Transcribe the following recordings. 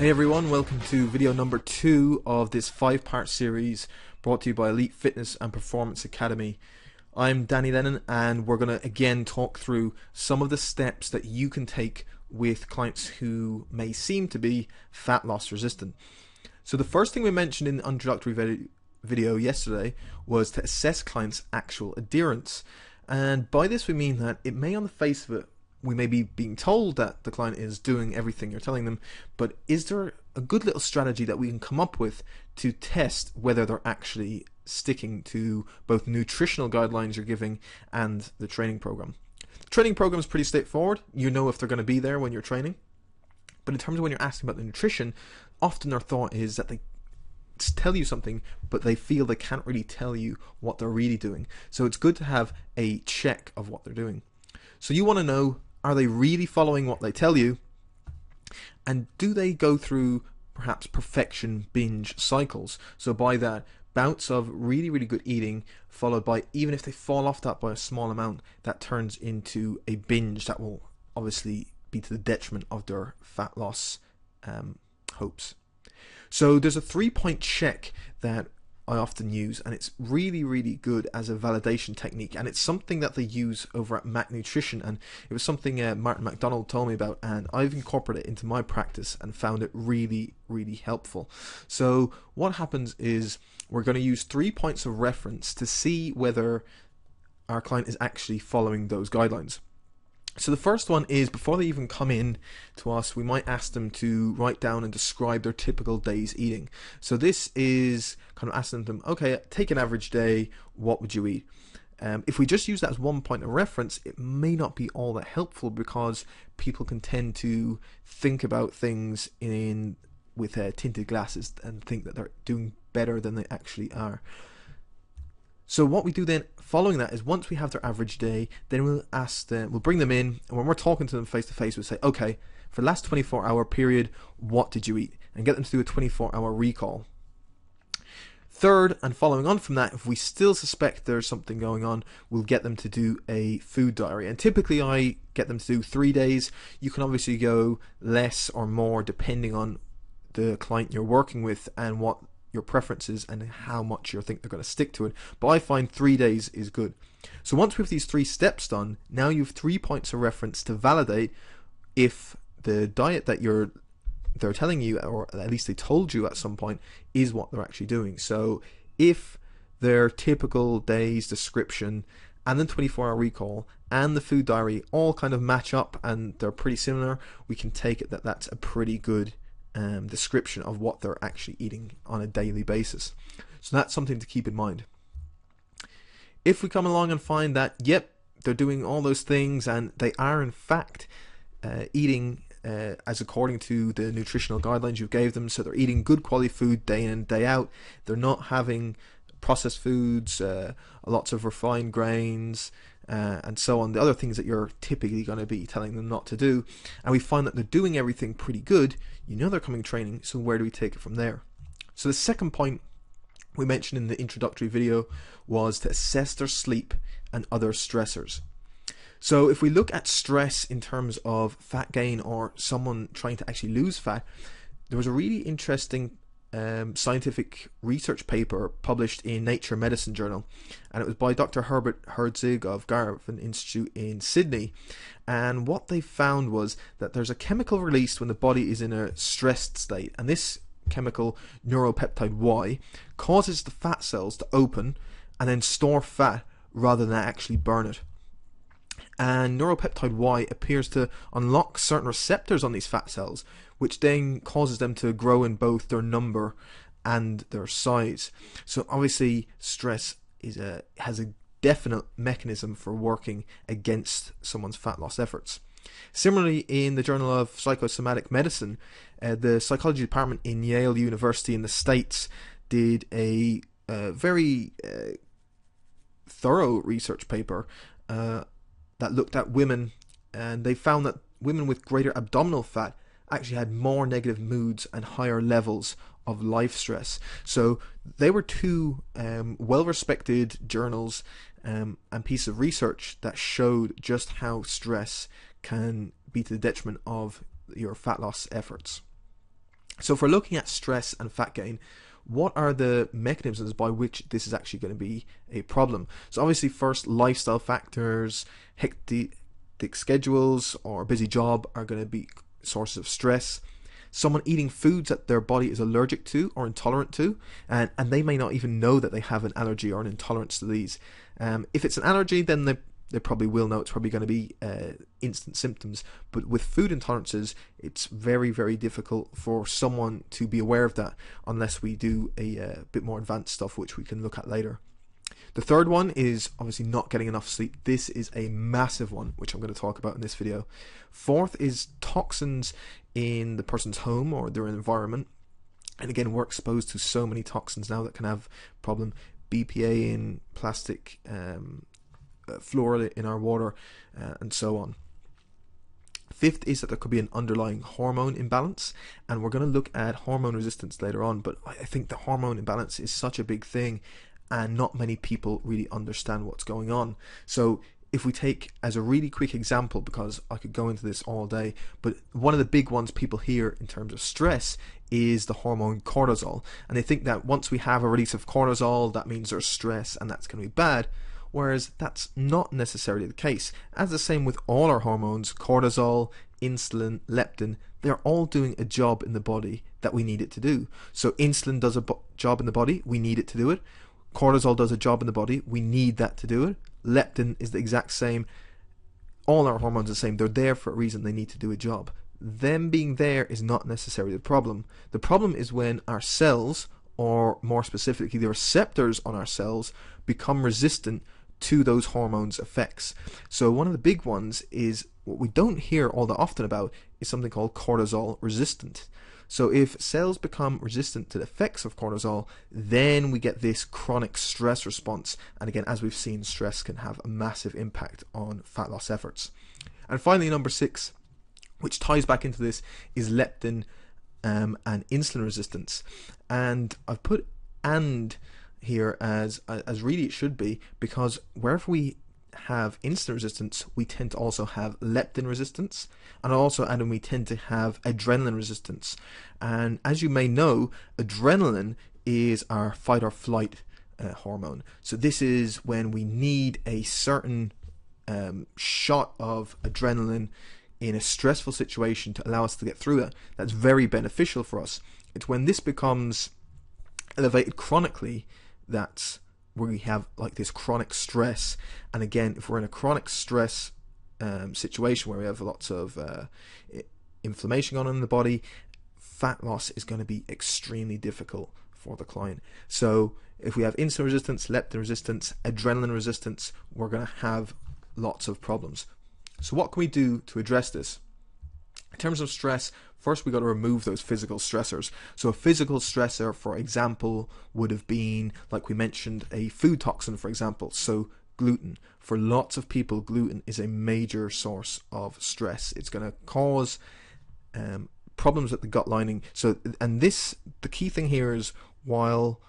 Hey everyone, welcome to video number 2 of this 5-part series brought to you by Elite Fitness and Performance Academy. I'm Danny Lennon and we're going to again talk through some of the steps that you can take with clients who may seem to be fat loss resistant. So the first thing we mentioned in the introductory video yesterday was to assess clients' actual adherence. And by this we mean that it may on the face of it we may be being told that the client is doing everything you're telling them, but is there a good little strategy that we can come up with to test whether they're actually sticking to both nutritional guidelines you're giving and the training program? The training program is pretty straightforward. You know if they're going to be there when you're training. But in terms of when you're asking about the nutrition, often their thought is that they tell you something, but they feel they can't really tell you what they're really doing. So it's good to have a check of what they're doing. So you want to know, are they really following what they tell you? And do they go through perhaps perfection binge cycles? So by that, bouts of really, really good eating followed by, even if they fall off that by a small amount, that turns into a binge that will obviously be to the detriment of their fat loss hopes. So there's a 3-point check that I often use, and it's really, really good as a validation technique, and it's something that they use over at Mac Nutrition, and it was something Martin McDonald told me about, and I've incorporated it into my practice and found it really, really helpful. So what happens is we're going to use 3 points of reference to see whether our client is actually following those guidelines. So the first one is, before they even come in to us, we might ask them to write down and describe their typical day's eating. So this is kind of asking them, okay, take an average day, what would you eat? If we just use that as 1 point of reference, it may not be all that helpful, because people can tend to think about things with tinted glasses and think that they're doing better than they actually are. So what we do then following that is, once we have their average day, then we'll bring them in, and when we're talking to them face to face, we'll say, okay, for the last 24-hour period, what did you eat? And get them to do a 24-hour recall. Third, and following on from that, if we still suspect there's something going on, we'll get them to do a food diary. And typically I get them to do 3 days. You can obviously go less or more depending on the client you're working with and what your preferences and how much you think they're going to stick to it, but I find 3 days is good. So once we have these 3 steps done, now you have 3 points of reference to validate if the diet that they're telling you, or at least they told you at some point, is what they're actually doing. So if their typical day's description and the 24-hour recall and the food diary all kind of match up and they're pretty similar, we can take it that that's a pretty good description of what they're actually eating on a daily basis. So that's something to keep in mind. If we come along and find that, yep, they're doing all those things and they are in fact eating as according to the nutritional guidelines you gave them, so they're eating good quality food day in and day out, they're not having processed foods, lots of refined grains, and so on, the other things that you're typically going to be telling them not to do, and we find that they're doing everything pretty good, you know they're coming training, so where do we take it from there? So the second point we mentioned in the introductory video was to assess their sleep and other stressors. So if we look at stress in terms of fat gain or someone trying to actually lose fat, there was a really interesting scientific research paper published in Nature Medicine journal, and it was by Dr. Herbert Herzig of Garvan Institute in Sydney. And what they found was that there's a chemical released when the body is in a stressed state, and this chemical, neuropeptide Y, causes the fat cells to open and then store fat rather than actually burn it. And neuropeptide Y appears to unlock certain receptors on these fat cells, which then causes them to grow in both their number and their size. So obviously stress has a definite mechanism for working against someone's fat loss efforts. Similarly, in the Journal of Psychosomatic Medicine, the psychology department in Yale University in the States did a very thorough research paper that looked at women, and they found that women with greater abdominal fat actually had more negative moods and higher levels of life stress. So they were 2 well-respected journals and pieces of research that showed just how stress can be to the detriment of your fat loss efforts. So if we're looking at stress and fat gain, what are the mechanisms by which this is actually going to be a problem? So obviously first, lifestyle factors, hectic schedules or a busy job are going to be sources of stress. Someone eating foods that their body is allergic to or intolerant to, and they may not even know that they have an allergy or an intolerance to these. If it's an allergy, then they probably will know. It's probably going to be instant symptoms. But with food intolerances, it's very, very difficult for someone to be aware of that unless we do a bit more advanced stuff, which we can look at later. The third one is obviously not getting enough sleep. This is a massive one, which I'm going to talk about in this video. Fourth is toxins in the person's home or their environment. And again, we're exposed to so many toxins now that can have problem. BPA in plastic, fluoride in our water, and so on. Fifth is that there could be an underlying hormone imbalance, and we're going to look at hormone resistance later on, but I think the hormone imbalance is such a big thing and not many people really understand what's going on. So if we take as a really quick example, because I could go into this all day, but one of the big ones people hear in terms of stress is the hormone cortisol, and they think that once we have a release of cortisol, that means there's stress and that's going to be bad. Whereas that's not necessarily the case. As the same with all our hormones, cortisol, insulin, leptin, they're all doing a job in the body that we need it to do. So insulin does a job in the body, we need it to do it. Cortisol does a job in the body, we need that to do it. Leptin is the exact same. All our hormones are the same. They're there for a reason. They need to do a job. Them being there is not necessarily the problem. The problem is when our cells, or more specifically the receptors on our cells, become resistant to those hormones' effects. So one of the big ones is what we don't hear all that often about is something called cortisol resistant. So if cells become resistant to the effects of cortisol, then we get this chronic stress response. And again, as we've seen, stress can have a massive impact on fat loss efforts. And finally, number 6, which ties back into this, is leptin and insulin resistance. And I've put "and" here as really it should be, because wherever we have insulin resistance, we tend to also have leptin resistance, and we tend to have adrenaline resistance. And as you may know, adrenaline is our fight or flight hormone. So this is when we need a certain shot of adrenaline in a stressful situation to allow us to get through that. That's very beneficial for us. It's when this becomes elevated chronically that's where we have like this chronic stress. And again, if we're in a chronic stress situation where we have lots of inflammation on in the body, fat loss is going to be extremely difficult for the client. So if we have insulin resistance, leptin resistance, adrenaline resistance, we're going to have lots of problems. So what can we do to address this? In terms of stress, first we got to remove those physical stressors. So a physical stressor, for example, would have been, like we mentioned, a food toxin, for example. So gluten. For lots of people, gluten is a major source of stress. It's going to cause problems with the gut lining. So, and this, the key thing here is, while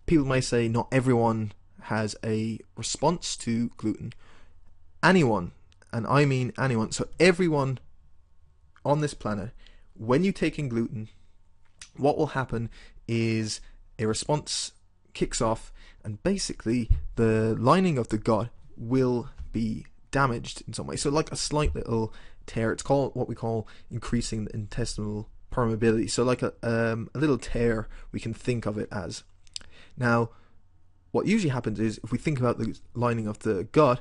people may say not everyone has a response to gluten, anyone, and I mean anyone, so everyone on this planet, when you take in gluten, what will happen is a response kicks off, and basically the lining of the gut will be damaged in some way. So like a slight little tear. It's called what we call increasing the intestinal permeability. So like a little tear, we can think of it as. Now, what usually happens is, if we think about the lining of the gut,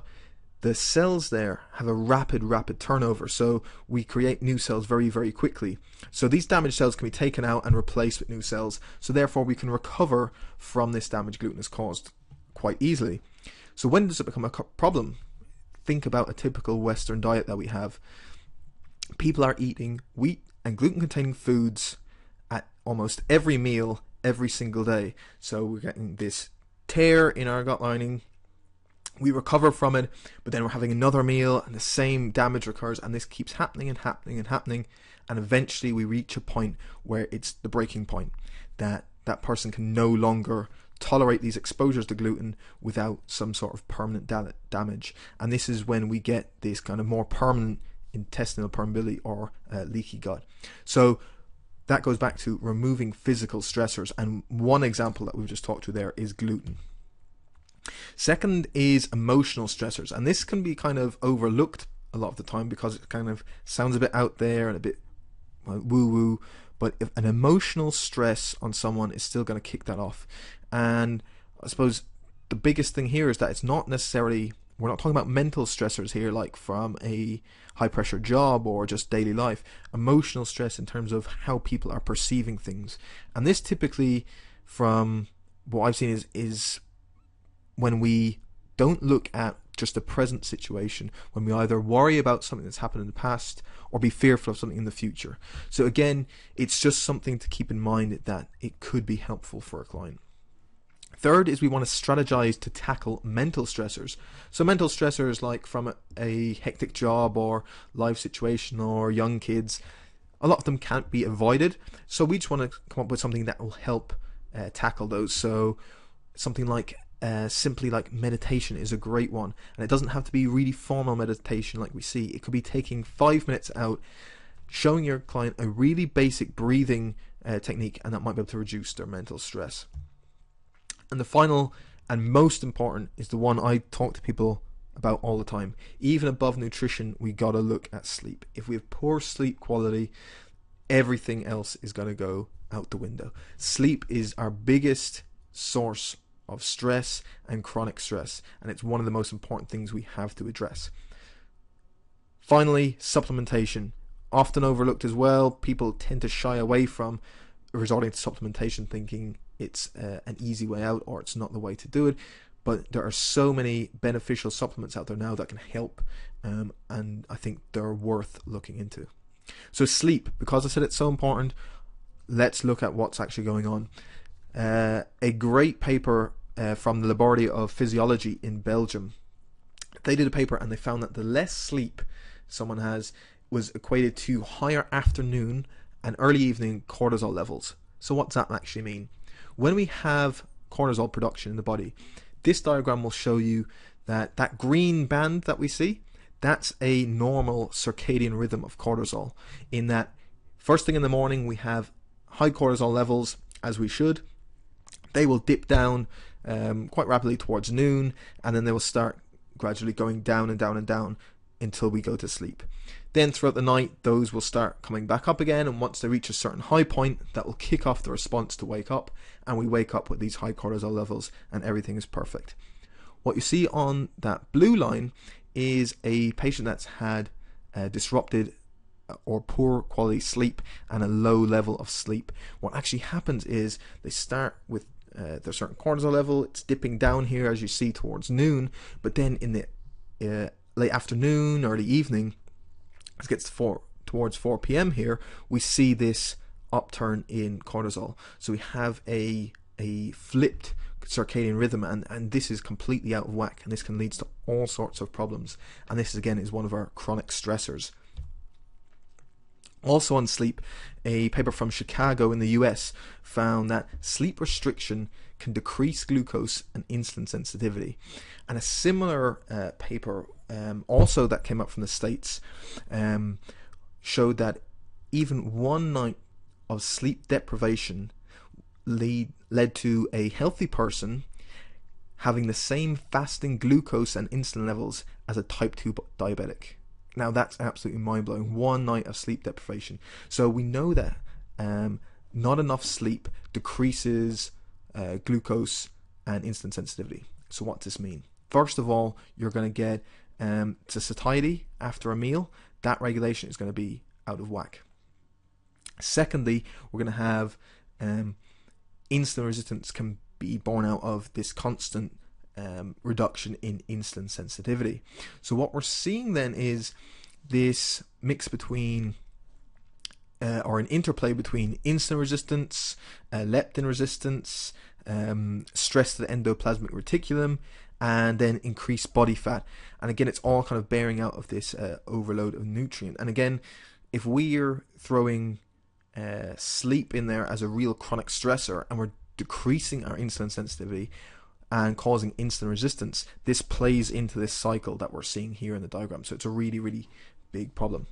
the cells there have a rapid turnover, so we create new cells very, very quickly. So these damaged cells can be taken out and replaced with new cells, so therefore we can recover from this damage gluten has caused quite easily. So when does it become a problem? Think about a typical Western diet that we have. People are eating wheat and gluten-containing foods at almost every meal, every single day. So we're getting this tear in our gut lining, we recover from it, but then we're having another meal and the same damage recurs, and this keeps happening and happening and happening, and eventually we reach a point where it's the breaking point, that that person can no longer tolerate these exposures to gluten without some sort of permanent damage. And this is when we get this kind of more permanent intestinal permeability or leaky gut. So that goes back to removing physical stressors, and one example that we've just talked to there is gluten. Second is emotional stressors, and this can be kind of overlooked a lot of the time because it kind of sounds a bit out there and a bit woo-woo, but if an emotional stress on someone is still going to kick that off. And I suppose the biggest thing here is that it's not necessarily, we're not talking about mental stressors here, like from a high pressure job or just daily life. Emotional stress in terms of how people are perceiving things. And this typically, from what I've seen, is when we don't look at just the present situation, when we either worry about something that's happened in the past or be fearful of something in the future. So again, it's just something to keep in mind that it could be helpful for a client. Third is we want to strategize to tackle mental stressors. So mental stressors like from a hectic job or life situation or young kids, a lot of them can't be avoided. So we just want to come up with something that will help tackle those. So something like simply like meditation is a great one, and it doesn't have to be really formal meditation like we see. It could be taking 5 minutes out, showing your client a really basic breathing technique, and that might be able to reduce their mental stress. And the final and most important is the one I talk to people about all the time. Even above nutrition, we got to look at sleep. If we have poor sleep quality, everything else is going to go out the window. Sleep is our biggest source of stress and chronic stress, and it's one of the most important things we have to address. Finally, supplementation, often overlooked as well. People tend to shy away from resorting to supplementation, thinking it's an easy way out or it's not the way to do it, but there are so many beneficial supplements out there now that can help, and I think they're worth looking into. So sleep, because I said it's so important, let's look at what's actually going on. A great paper from the Laboratory of Physiology in Belgium. They did a paper and they found that the less sleep someone has was equated to higher afternoon and early evening cortisol levels. So what does that actually mean? When we have cortisol production in the body, this diagram will show you that that green band that we see, that's a normal circadian rhythm of cortisol, in that first thing in the morning we have high cortisol levels, as we should. They will dip down quite rapidly towards noon, and then they will start gradually going down and down and down until we go to sleep. Then throughout the night, those will start coming back up again, and once they reach a certain high point, that will kick off the response to wake up, and we wake up with these high cortisol levels and everything is perfect. What you see on that blue line is a patient that's had disrupted or poor quality sleep and a low level of sleep. What actually happens is they start with their certain cortisol level, it's dipping down here as you see towards noon, but then in the late afternoon, early evening, as it gets towards 4 p.m. here, we see this upturn in cortisol. So we have a flipped circadian rhythm, and this is completely out of whack, and this can lead to all sorts of problems, and this again is one of our chronic stressors. Also on sleep, a paper from Chicago in the US found that sleep restriction can decrease glucose and insulin sensitivity. And a similar paper also that came up from the States showed that even one night of sleep deprivation led to a healthy person having the same fasting glucose and insulin levels as a type 2 diabetic. Now that's absolutely mind-blowing. One night of sleep deprivation. So we know that not enough sleep decreases glucose and insulin sensitivity. So what does this mean? First of all, you're going to get to satiety after a meal. That regulation is going to be out of whack. Secondly, we're going to have insulin resistance can be born out of this constant reduction in insulin sensitivity. So what we're seeing then is this mix between or an interplay between insulin resistance, leptin resistance, stress to the endoplasmic reticulum, and then increased body fat. And again, it's all kind of bearing out of this overload of nutrient. And again, if we're throwing sleep in there as a real chronic stressor and we're decreasing our insulin sensitivity and causing insulin resistance, this plays into this cycle that we're seeing here in the diagram. So it's a really, really big problem.